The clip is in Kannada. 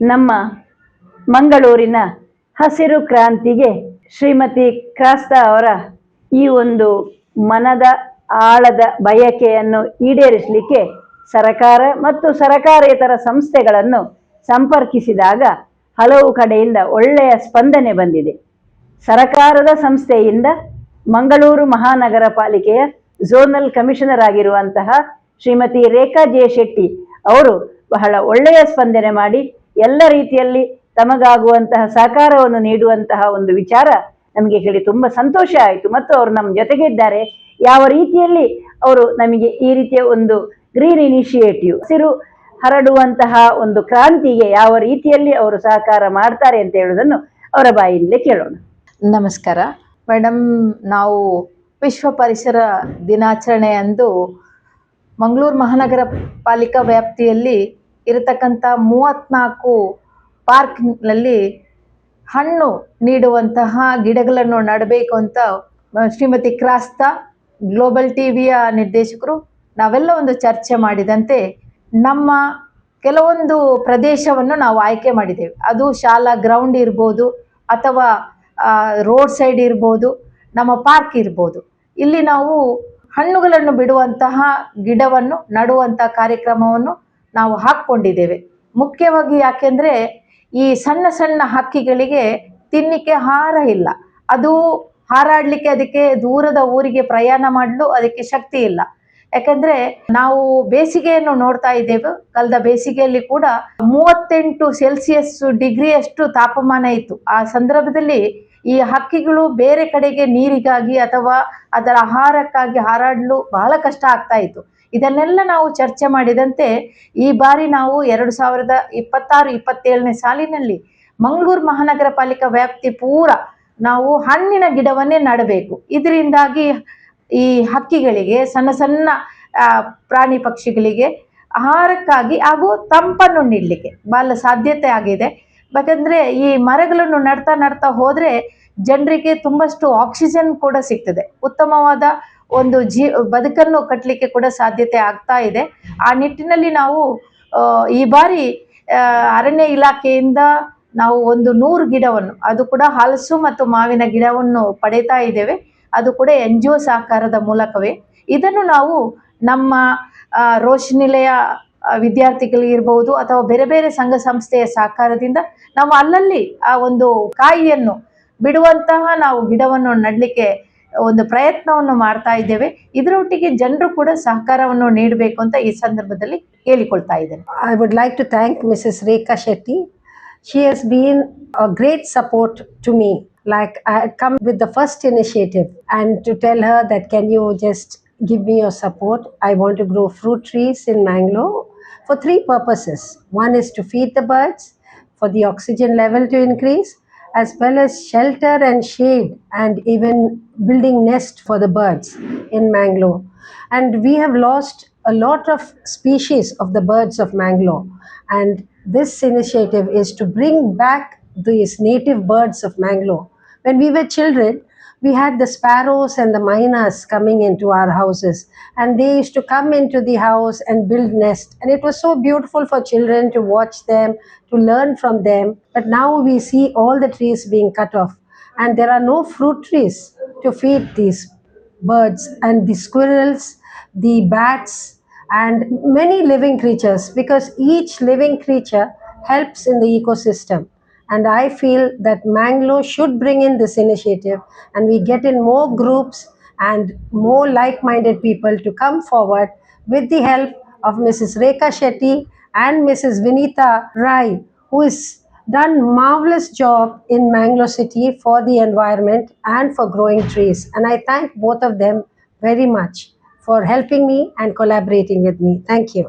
ನಮ್ಮ ಮಂಗಳೂರಿನ ಹಸಿರು ಕ್ರಾಂತಿಗೆ ಶ್ರೀಮತಿ ಕ್ರಾಸ್ತಾ ಅವರ ಈ ಒಂದು ಮನದ ಆಳದ ಬಯಕೆಯನ್ನು ಈಡೇರಿಸಲಿಕ್ಕೆ ಸರಕಾರ ಮತ್ತು ಸರಕಾರೇತರ ಸಂಸ್ಥೆಗಳನ್ನು ಸಂಪರ್ಕಿಸಿದಾಗ ಹಲವು ಕಡೆಯಿಂದ ಒಳ್ಳೆಯ ಸ್ಪಂದನೆ ಬಂದಿದೆ. ಸರಕಾರದ ಸಂಸ್ಥೆಯಿಂದ ಮಂಗಳೂರು ಮಹಾನಗರ ಪಾಲಿಕೆಯ ಝೋನಲ್ ಕಮಿಷನರ್ ಆಗಿರುವಂತಹ ಶ್ರೀಮತಿ ರೇಖಾ ಜೆ ಶೆಟ್ಟಿ ಅವರು ಬಹಳ ಒಳ್ಳೆಯ ಸ್ಪಂದನೆ ಮಾಡಿ ಎಲ್ಲ ರೀತಿಯಲ್ಲಿ ತಮಗಾಗುವಂತಹ ಸಹಕಾರವನ್ನು ನೀಡುವಂತಹ ಒಂದು ವಿಚಾರ ನಮಗೆ ಕೇಳಿ ತುಂಬಾ ಸಂತೋಷ ಆಯಿತು. ಮತ್ತು ಅವರು ನಮ್ಮ ಜೊತೆಗೆ ಇದ್ದಾರೆ. ಯಾವ ರೀತಿಯಲ್ಲಿ ಅವರು ನಮಗೆ ಈ ರೀತಿಯ ಒಂದು ಗ್ರೀನ್ ಇನಿಷಿಯೇಟಿವ್, ಹಸಿರು ಹರಡುವಂತಹ ಒಂದು ಕ್ರಾಂತಿಗೆ ಯಾವ ರೀತಿಯಲ್ಲಿ ಅವರು ಸಹಕಾರ ಮಾಡ್ತಾರೆ ಅಂತ ಹೇಳುವುದನ್ನು ಅವರ ಬಾಯಿಂದಲೇ ಕೇಳೋಣ. ನಮಸ್ಕಾರ ಮೇಡಮ್, ನಾವು ವಿಶ್ವ ಪರಿಸರ ದಿನಾಚರಣೆ ಅಂದು ಮಂಗಳೂರು ಮಹಾನಗರ ಪಾಲಿಕಾ ವ್ಯಾಪ್ತಿಯಲ್ಲಿ ಇರತಕ್ಕಂಥ 34 ಪಾರ್ಕ್ನಲ್ಲಿ ಹಣ್ಣು ನೀಡುವಂತಹ ಗಿಡಗಳನ್ನು ನೆಡಬೇಕು ಅಂತ ಶ್ರೀಮತಿ ಕ್ರಾಸ್ತಾ, ಗ್ಲೋಬಲ್ ಟಿವಿಯ ನಿರ್ದೇಶಕರು ನಾವೆಲ್ಲ ಒಂದು ಚರ್ಚೆ ಮಾಡಿದಂತೆ ನಮ್ಮ ಕೆಲವೊಂದು ಪ್ರದೇಶವನ್ನು ನಾವು ಆಯ್ಕೆ ಮಾಡಿದ್ದೇವೆ. ಅದು ಶಾಲಾ ಗ್ರೌಂಡ್ ಇರ್ಬೋದು, ಅಥವಾ ರೋಡ್ ಸೈಡ್ ಇರ್ಬೋದು, ನಮ್ಮ ಪಾರ್ಕ್ ಇರ್ಬೋದು. ಇಲ್ಲಿ ನಾವು ಹಣ್ಣುಗಳನ್ನು ಬಿಡುವಂತಹ ಗಿಡವನ್ನು ನಡುವಂಥ ಕಾರ್ಯಕ್ರಮವನ್ನು ನಾವು ಹಾಕ್ಕೊಂಡಿದ್ದೇವೆ. ಮುಖ್ಯವಾಗಿ ಯಾಕೆಂದರೆ ಈ ಸಣ್ಣ ಸಣ್ಣ ಹಕ್ಕಿಗಳಿಗೆ ತಿನ್ನಲಿಕ್ಕೆ ಆಹಾರ ಇಲ್ಲ, ಅದು ಹಾರಾಡಲಿಕ್ಕೆ ಅದಕ್ಕೆ ದೂರದ ಊರಿಗೆ ಪ್ರಯಾಣ ಮಾಡಲು ಅದಕ್ಕೆ ಶಕ್ತಿ ಇಲ್ಲ. ಯಾಕಂದರೆ ನಾವು ಬೇಸಿಗೆಯನ್ನು ನೋಡ್ತಾ ಇದ್ದೇವೆ. ಕಳೆದ ಬೇಸಿಗೆಯಲ್ಲಿ ಕೂಡ 38 ಸೆಲ್ಸಿಯಸ್ ಡಿಗ್ರಿಯಷ್ಟು ತಾಪಮಾನ ಇತ್ತು. ಆ ಸಂದರ್ಭದಲ್ಲಿ ಈ ಹಕ್ಕಿಗಳು ಬೇರೆ ಕಡೆಗೆ ನೀರಿಗಾಗಿ ಅಥವಾ ಅದರ ಆಹಾರಕ್ಕಾಗಿ ಹಾರಾಡಲು ಬಹಳ ಕಷ್ಟ ಆಗ್ತಾ ಇತ್ತು. ಇದನ್ನೆಲ್ಲ ನಾವು ಚರ್ಚೆ ಮಾಡಿದಂತೆ ಈ ಬಾರಿ ನಾವು 2026-27ನೇ ಸಾಲಿನಲ್ಲಿ ಮಂಗಳೂರು ಮಹಾನಗರ ಪಾಲಿಕಾ ವ್ಯಾಪ್ತಿ ಪೂರ ನಾವು ಹಣ್ಣಿನ ಗಿಡವನ್ನೇ ನೆಡಬೇಕು. ಇದರಿಂದಾಗಿ ಈ ಹಕ್ಕಿಗಳಿಗೆ, ಸಣ್ಣ ಸಣ್ಣ ಪ್ರಾಣಿ ಪಕ್ಷಿಗಳಿಗೆ ಆಹಾರಕ್ಕಾಗಿ ಹಾಗೂ ತಂಪನ್ನು ನೀಡಲಿಕ್ಕೆ ಬಹಳ ಸಾಧ್ಯತೆ ಆಗಿದೆ. ಯಾಕಂದರೆ ಈ ಮರಗಳನ್ನು ನಡ್ತಾ ಹೋದರೆ ಜನರಿಗೆ ತುಂಬಷ್ಟು ಆಕ್ಸಿಜನ್ ಕೂಡ ಸಿಗ್ತದೆ, ಉತ್ತಮವಾದ ಒಂದು ಬದುಕನ್ನು ಕಟ್ಟಲಿಕ್ಕೆ ಕೂಡ ಸಾಧ್ಯತೆ ಆಗ್ತಾ ಇದೆ. ಆ ನಿಟ್ಟಿನಲ್ಲಿ ನಾವು ಈ ಬಾರಿ ಅರಣ್ಯ ಇಲಾಖೆಯಿಂದ ನಾವು ಒಂದು 100 ಗಿಡವನ್ನು, ಅದು ಕೂಡ ಹಲಸು ಮತ್ತು ಮಾವಿನ ಗಿಡವನ್ನು ಪಡೀತಾ ಇದ್ದೇವೆ. ಅದು ಕೂಡ NGO ಸಹಕಾರದ ಮೂಲಕವೇ. ಇದನ್ನು ನಾವು ನಮ್ಮ ರೋಷನಿಲಯ ವಿದ್ಯಾರ್ಥಿಗಳಿರ್ಬೋದು ಅಥವಾ ಬೇರೆ ಬೇರೆ ಸಂಘ ಸಂಸ್ಥೆಯ ಸಹಕಾರದಿಂದ ನಾವು ಅಲ್ಲಲ್ಲಿ ಆ ಒಂದು ಕಾಯಿಯನ್ನು ಬಿಡುವಂತಹ ನಾವು ಗಿಡವನ್ನು ನೆಡಲಿಕ್ಕೆ ಒಂದು ಪ್ರಯತ್ನವನ್ನು ಮಾಡ್ತಾ ಇದ್ದೇವೆ. ಇದರೊಟ್ಟಿಗೆ ಜನರು ಕೂಡ ಸಹಕಾರವನ್ನು ನೀಡಬೇಕು ಅಂತ ಈ ಸಂದರ್ಭದಲ್ಲಿ ಹೇಳಿಕೊಳ್ತಾ ಇದ್ದೇನೆ. I would like to thank Mrs. Rekha Shetty. She has been a great support to me. Like, I had come with the first initiative and to tell her that can you just give me your support. I want to grow fruit trees in Mangalore for 3 purposes. One is to feed the birds, for the oxygen level to increase, as well as shelter and shade, and even building nest for the birds in Mangalore. And we have lost a lot of species of the birds of Mangalore, and this initiative is to bring back these native birds of Mangalore. When we were children, we had the sparrows and the mynas coming into our houses, and they used to come into the house and build nest, and it was so beautiful for children to watch them, to learn from them. But now we see all the trees being cut off, and there are no fruit trees to feed these birds and the squirrels, the bats, and many living creatures, because each living creature helps in the ecosystem. And I feel that Mangalore should bring in this initiative, and we get in more groups and more like-minded people to come forward with the help of Mrs. Rekha Shetty and Mrs. Vinita Rai, who has done marvelous job in Mangalore city for the environment and for growing trees. And I thank both of them very much for helping me and collaborating with me. Thank you.